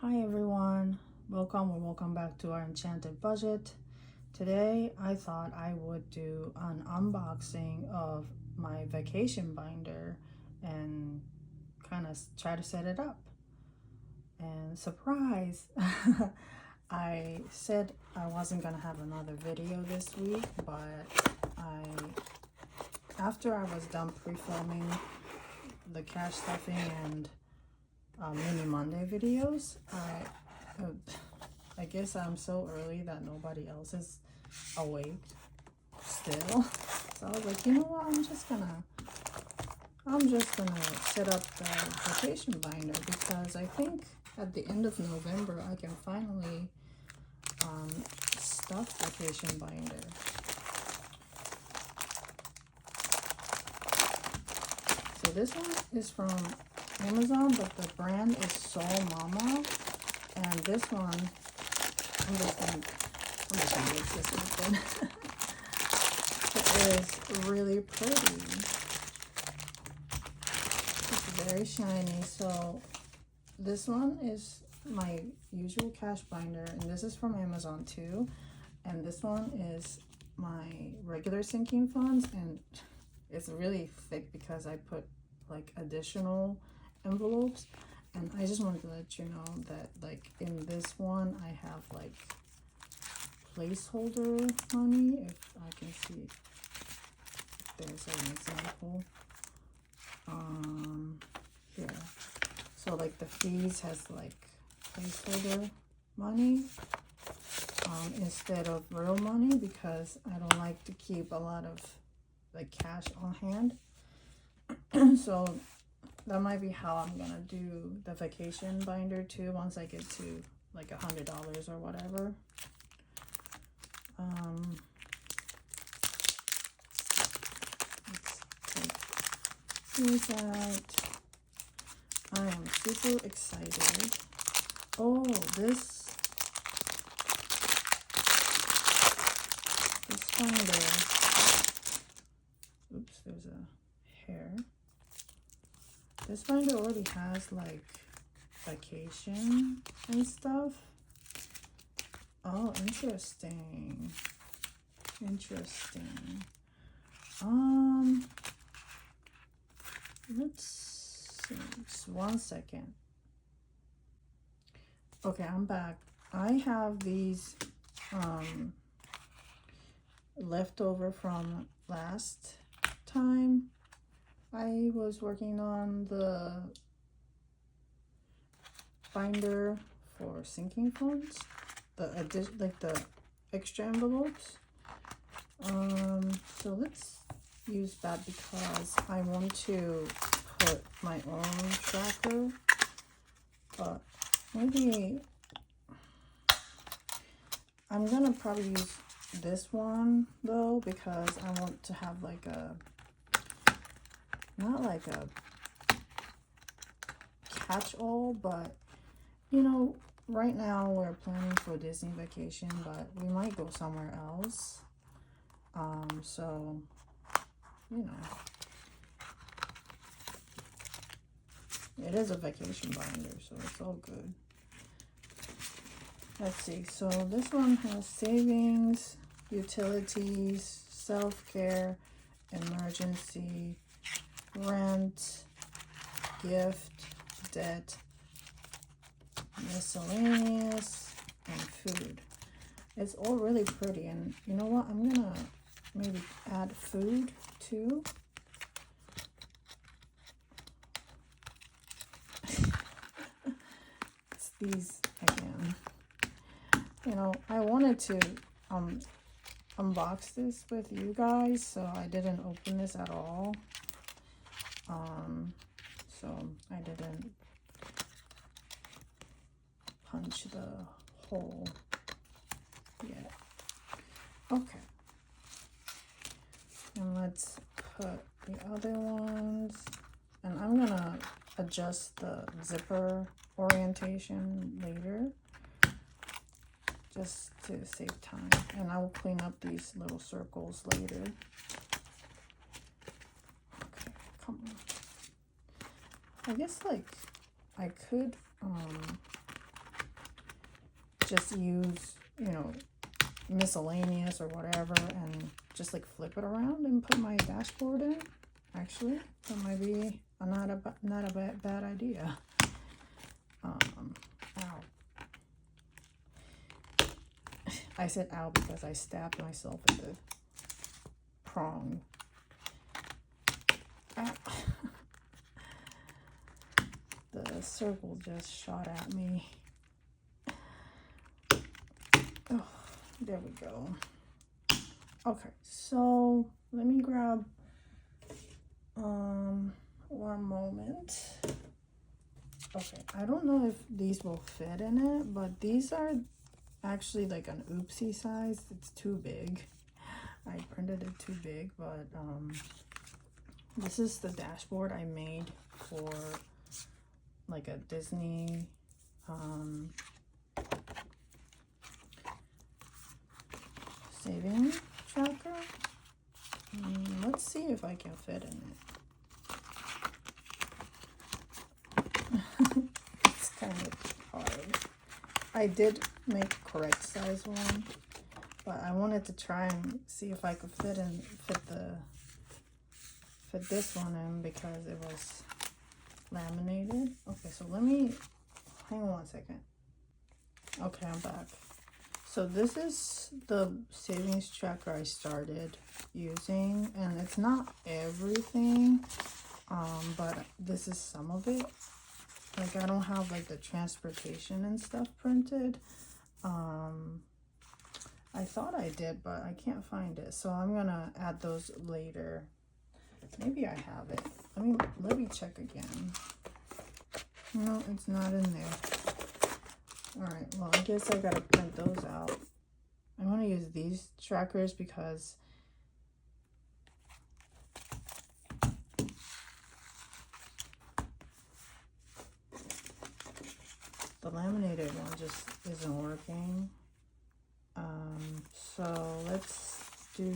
Hi everyone, welcome back to Our Enchanted Budget. Today I thought I would do an unboxing of my vacation binder and kind of try to set it up. And surprise, I said I wasn't gonna have another video this week, but after I was done pre-filming the cash stuffing and mini Monday videos, I guess I'm so early that nobody else is awake still. So I was like, you know what, I'm just gonna set up the vacation binder, because I think at the end of November I can finally stuff vacation binder. So this one is from Amazon, but the brand is Soul Mama, and this one I'm just gonna make this open. It is really pretty. It's very shiny. So this one is my usual cash binder, and this is from Amazon too, and this one is my regular sinking funds, and it's really thick because I put like additional envelopes. And I just wanted to let you know that, like, in this one I have like placeholder money, if I can see if there's an example. Yeah, so like the fees has like placeholder money instead of real money, because I don't like to keep a lot of like cash on hand. So that might be how I'm gonna do the vacation binder too, once I get to like $100 or whatever. Let's take these out. I am super excited. Oh, this binder. Oops, there's a hair. This binder already has like vacation and stuff. Oh, interesting. Let's see, just 1 second. Okay, I'm back. I have these left over from last time I was working on the binder for sinking funds, the extra envelopes. So let's use that, because I want to put my own tracker, but maybe I'm gonna probably use this one though, because I want to have like a, not like a catch-all, but you know, right now we're planning for Disney vacation, but we might go somewhere else. So you know, it is a vacation binder, so it's all good. Let's see, so this one has savings, utilities, self-care, emergency, rent, gift, debt, miscellaneous, and food. It's all really pretty, and you know what, I'm gonna maybe add food too. It's these again. You know, I wanted to unbox this with you guys, so I didn't open this at all. So I didn't punch the hole yet. Okay, and let's put the other ones, and I'm gonna adjust the zipper orientation later, just to save time, and I will clean up these little circles later. Okay, come on. I guess like I could just use, you know, miscellaneous or whatever, and just like flip it around and put my dashboard in. Actually, that might be not a bad idea. Ow. I said ow because I stabbed myself with the prong. Ow. The circle just shot at me. Oh, there we go. Okay, so let me grab one moment. Okay, I don't know if these will fit in it, but these are actually like an oopsie size. It's too big. I printed it too big, but this is the dashboard I made for like a Disney saving tracker. Let's see if I can fit in it. It's kind of hard. I did make a correct size one, but I wanted to try and see if I could fit this one in because it was laminated. Okay, so let me hang on 1 second. Okay, I'm back. So this is the savings tracker I started using, and it's not everything, but this is some of it. Like, I don't have like the transportation and stuff printed. I thought I did, but I can't find it, so I'm gonna add those later. Maybe I have it. Let me check again. No, it's not in there. Alright, well, I guess I gotta print those out. I want to use these trackers because the laminated one just isn't working. So let's do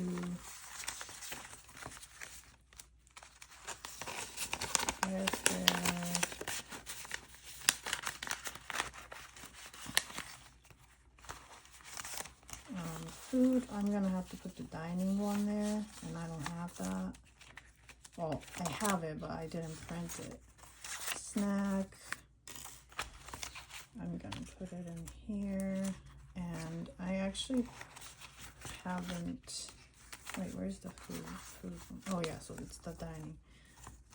food. I'm gonna have to put the dining one there, and I don't have that. Well, I have it, but I didn't print it. Snack. I'm gonna put it in here, and I actually haven't. Wait, where's the food? Oh yeah, so it's the dining.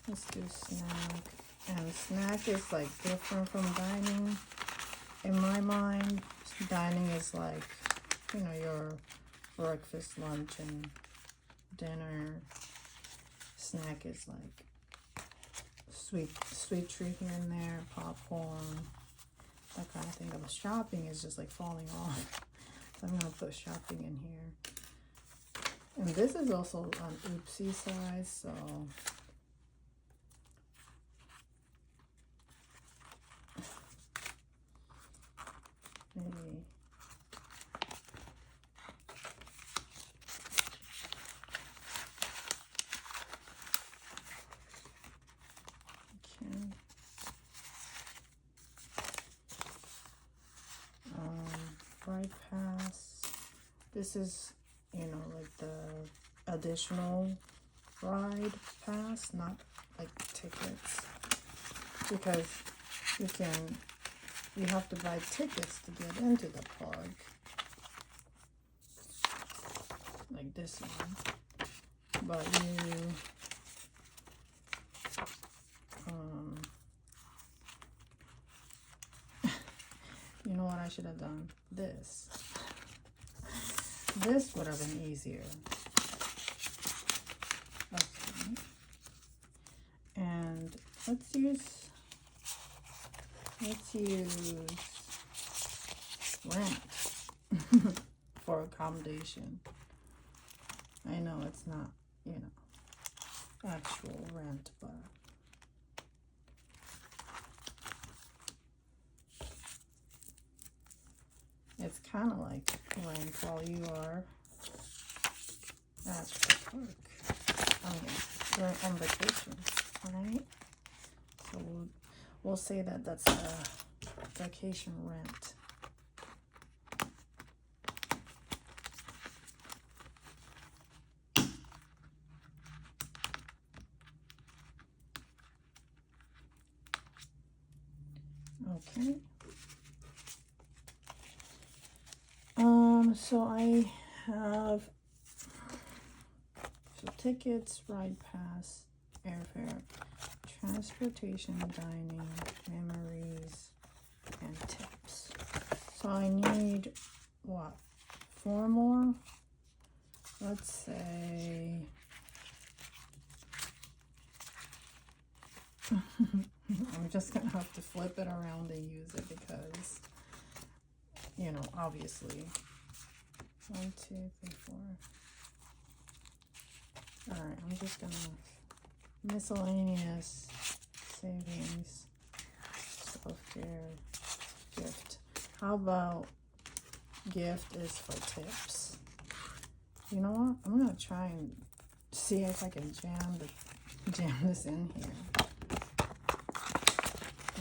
Let's do snack. And snack is like different from dining. In my mind, dining is like, you know, your breakfast, lunch, and dinner. Snack is like sweet treat here and there, popcorn, that kind of thing. But shopping is just like falling off. So I'm gonna put shopping in here. And this is also an oopsie size, so maybe. Ride pass. This is, you know, like the additional ride pass, not like tickets, because you have to buy tickets to get into the park, like this one. But you know what I should have done? This would have been easier. Okay. And let's use rent for accommodation. I know it's not, you know, actual rent, but it's kind of like rent while you are at the park. I mean, you're on vacation, right? So we'll say that that's a vacation rent. Okay. So I have tickets, ride pass, airfare, transportation, dining, memories, and tips. So I need, what, 4 more? Let's say I'm just gonna have to flip it around and use it because, you know, obviously. 1, 2, 3, 4. All right, I'm just gonna miscellaneous, savings, self-care, gift. How about gift is for tips? You know what? I'm gonna try and see if I can jam this in here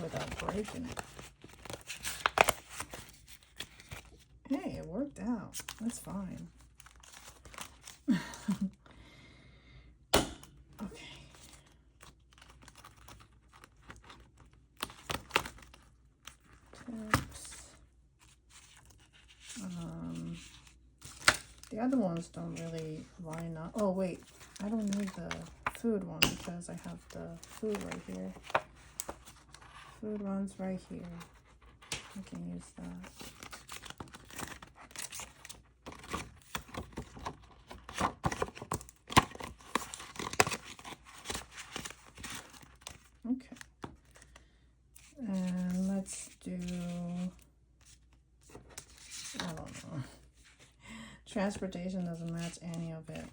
without breaking it. Hey, it worked out. That's fine. Okay. Tips. The other ones don't really line up. Oh wait, I don't need the food one because I have the food right here. Food one's right here. I can use that. Okay. And let's do, I don't know. Transportation doesn't match any of it.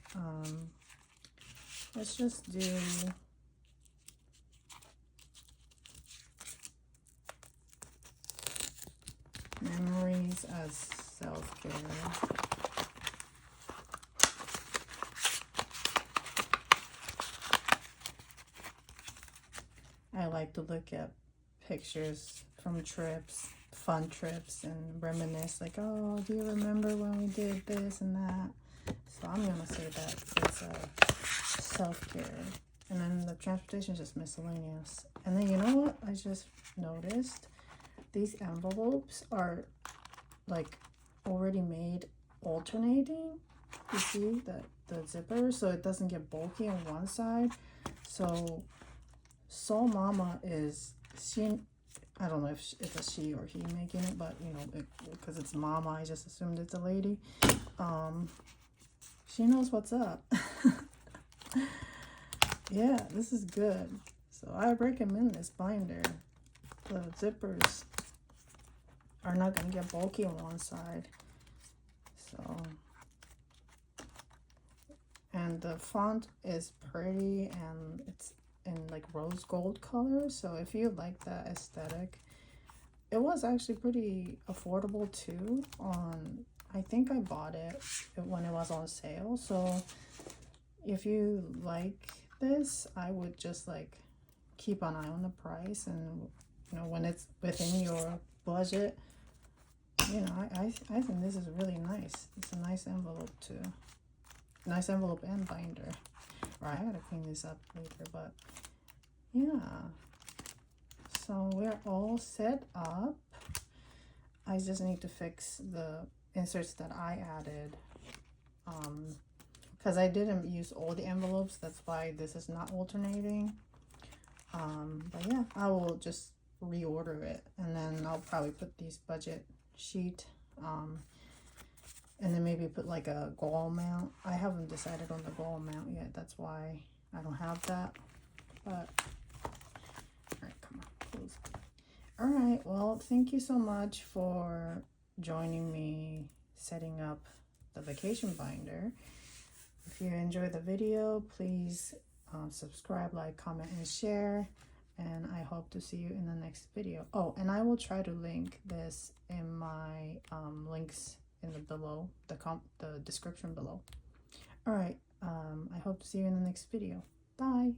Let's just do memories as self-care. I like to look at pictures from trips, fun trips, and reminisce like, oh, do you remember when we did this and that? So I'm gonna say that it's a self-care. And then the transportation is just miscellaneous. And then you know what I just noticed? These envelopes are like already made alternating. You see the zipper, so it doesn't get bulky on one side. So Soul Mama is, she, I don't know if it's a she or he making it, but you know, because it's Mama, I just assumed it's a lady. She knows what's up. Yeah, this is good. So I recommend this binder. The zippers are not going to get bulky on one side. So, and the font is pretty and it's in like rose gold color. So if you like that aesthetic, it was actually pretty affordable too. I think I bought it when it was on sale. So if you like this, I would just like keep an eye on the price, and you know, when it's within your budget, you know, I think this is really nice. It's a nice envelope too. Nice envelope and binder. All right, I gotta clean this up later, but yeah. So we're all set up. I just need to fix the inserts that I added. Because I didn't use all the envelopes, that's why this is not alternating. But yeah, I will just reorder it, and then I'll probably put these budget sheet, and then maybe put like a gall mount. I haven't decided on the gall mount yet, that's why I don't have that. But all right, come on, close. All right, well, thank you so much for joining me setting up the vacation binder. If you enjoyed the video, please subscribe, like, comment, and share. And I hope to see you in the next video. Oh, and I will try to link this in my links in the below, the description below. All right, I hope to see you in the next video. Bye.